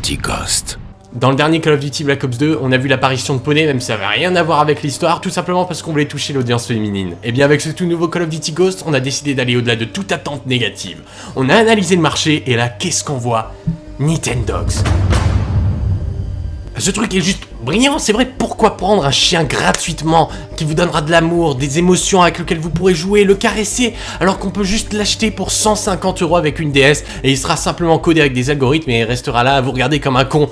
Duty Ghost. Dans le dernier Call of Duty Black Ops 2, on a vu l'apparition de Poney, même si ça avait rien à voir avec l'histoire, tout simplement parce qu'on voulait toucher l'audience féminine. Et bien avec ce tout nouveau Call of Duty Ghost, on a décidé d'aller au-delà de toute attente négative. On a analysé le marché, et là, qu'est-ce qu'on voit? Nintendogs. Ce truc est juste brillant, c'est vrai, pourquoi prendre un chien gratuitement, qui vous donnera de l'amour, des émotions avec lesquelles vous pourrez jouer, le caresser, alors qu'on peut juste l'acheter pour 150 € avec une DS, et il sera simplement codé avec des algorithmes et il restera là à vous regarder comme un con.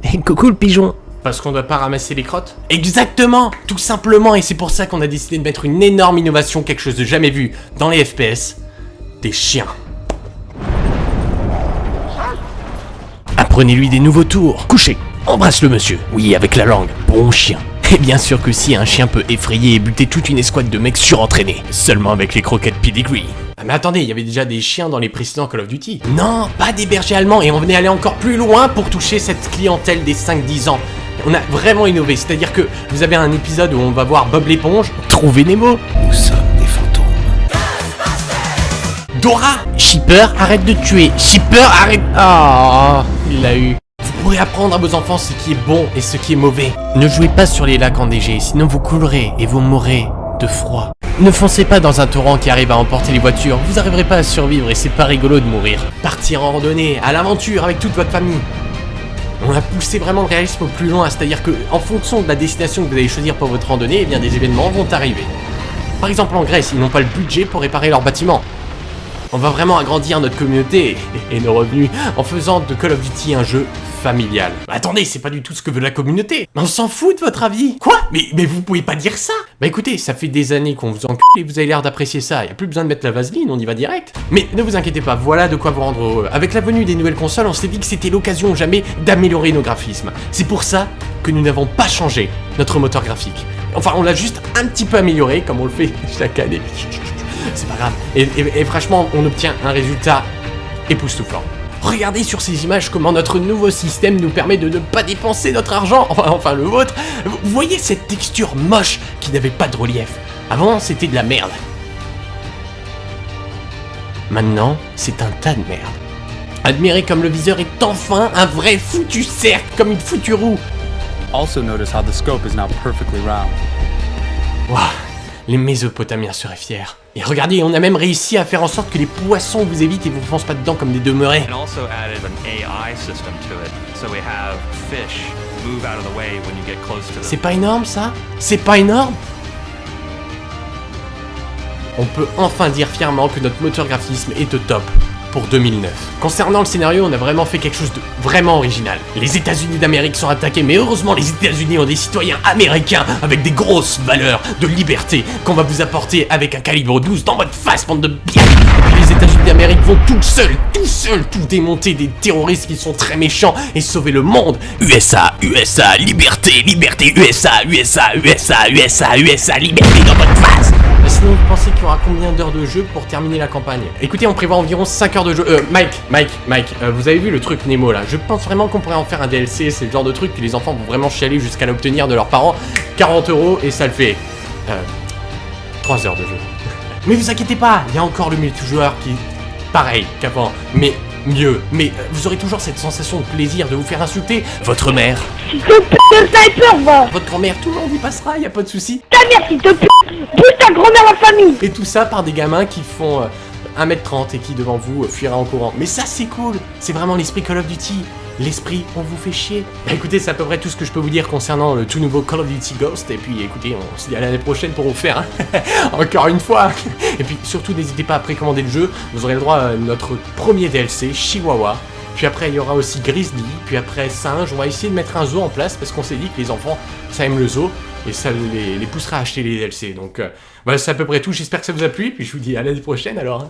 Hey, coucou le pigeon. Parce qu'on doit pas ramasser les crottes? Exactement, tout simplement, et c'est pour ça qu'on a décidé de mettre une énorme innovation, quelque chose de jamais vu dans les FPS, des chiens. Apprenez-lui des nouveaux tours. Couchez. Embrasse le monsieur. Oui, avec la langue. Bon chien. Et bien sûr que si, un chien peut effrayer et buter toute une escouade de mecs surentraînés. Seulement avec les croquettes Pedigree. Ah mais attendez, il y avait déjà des chiens dans les précédents Call of Duty. Non, pas des bergers allemands, et on venait aller encore plus loin pour toucher cette clientèle des 5-10 ans. On a vraiment innové, c'est-à-dire que vous avez un épisode où on va voir Bob l'éponge trouver Nemo. Nous sommes des fantômes. Dora. Shipper, arrête de tuer. Shipper, arrête. Ah, il l'a eu. Vous pourrez apprendre à vos enfants ce qui est bon et ce qui est mauvais. Ne jouez pas sur les lacs enneigés, sinon vous coulerez et vous mourrez de froid. Ne foncez pas dans un torrent qui arrive à emporter les voitures, vous n'arriverez pas à survivre et c'est pas rigolo de mourir. Partir en randonnée, à l'aventure avec toute votre famille. On a poussé vraiment le réalisme au plus loin, c'est-à-dire que en fonction de la destination que vous allez choisir pour votre randonnée, eh bien des événements vont arriver. Par exemple en Grèce, ils n'ont pas le budget pour réparer leurs bâtiments. On va vraiment agrandir notre communauté et nos revenus en faisant de Call of Duty un jeu familial. Attendez, c'est pas du tout ce que veut la communauté. On s'en fout de votre avis. Quoi? Mais vous pouvez pas dire ça. Bah écoutez, ça fait des années qu'on vous encule et vous avez l'air d'apprécier ça. Y a plus besoin de mettre la vaseline, on y va direct. Mais ne vous inquiétez pas, voilà de quoi vous rendre heureux. Avec la venue des nouvelles consoles, on s'est dit que c'était l'occasion ou jamais d'améliorer nos graphismes. C'est pour ça que nous n'avons pas changé notre moteur graphique. Enfin, on l'a juste un petit peu amélioré, comme on le fait chaque année. C'est pas grave. Et franchement, on obtient un résultat époustouflant. Regardez sur ces images comment notre nouveau système nous permet de ne pas dépenser notre argent, enfin le vôtre. Vous voyez cette texture moche qui n'avait pas de relief. Avant, c'était de la merde. Maintenant, c'est un tas de merde. Admirez comme le viseur est enfin un vrai foutu cercle, comme une foutue roue. Also notice how the scope is now perfectly round. Waouh, les Mésopotamiens seraient fiers. Et regardez, on a même réussi à faire en sorte que les poissons vous évitent et vous foncent pas dedans comme des demeurés. And also added an AI system to it, so we have fish move out of the way when you get close to them. C'est pas énorme ça? C'est pas énorme? On peut enfin dire fièrement que notre moteur graphisme est au top pour 2009. Concernant le scénario, on a vraiment fait quelque chose de vraiment original. Les États-Unis d'Amérique sont attaqués, mais heureusement les États-Unis ont des citoyens américains avec des grosses valeurs de liberté qu'on va vous apporter avec un calibre 12 dans votre face, bande de bien. Et puis les États-Unis d'Amérique vont tout seuls, tout démonter des terroristes qui sont très méchants et sauver le monde. USA, USA, liberté, liberté, USA, USA, USA, USA, USA, liberté dans votre face. Sinon, vous pensez qu'il y aura combien d'heures de jeu pour terminer la campagne? Écoutez, on prévoit environ 5 heures de jeu. Mike, vous avez vu le truc Nemo là? Je pense vraiment qu'on pourrait en faire un DLC, c'est le genre de truc que les enfants vont vraiment chialer jusqu'à l'obtenir de leurs parents. 40 € et ça le fait 3 heures de jeu. Mais vous inquiétez pas, il y a encore le multijoueur qui est pareil qu'avant, mais mieux. Mais vous aurez toujours cette sensation de plaisir de vous faire insulter votre mère. S'il te plaît, le sniper, va! Votre grand-mère, tout le monde y passera, y a pas de souci. Ta mère, s'il te plaît! Bouge ta grand-mère en famille! Et tout ça par des gamins qui font 1m30 et qui devant vous fuira en courant. Mais ça c'est cool, c'est vraiment l'esprit Call of Duty. L'esprit, on vous fait chier. Bah écoutez, c'est à peu près tout ce que je peux vous dire concernant le tout nouveau Call of Duty Ghost. Et puis écoutez, on se dit à l'année prochaine pour vous faire encore une fois. Et puis surtout, n'hésitez pas à précommander le jeu. Vous aurez le droit à notre premier DLC, Chihuahua. Puis après, il y aura aussi Grizzly. Puis après, Singe. On va essayer de mettre un zoo en place parce qu'on s'est dit que les enfants, ça aime le zoo. Et ça les poussera à acheter les DLC. Donc voilà, c'est à peu près tout. J'espère que ça vous a plu. Puis je vous dis à l'année prochaine alors.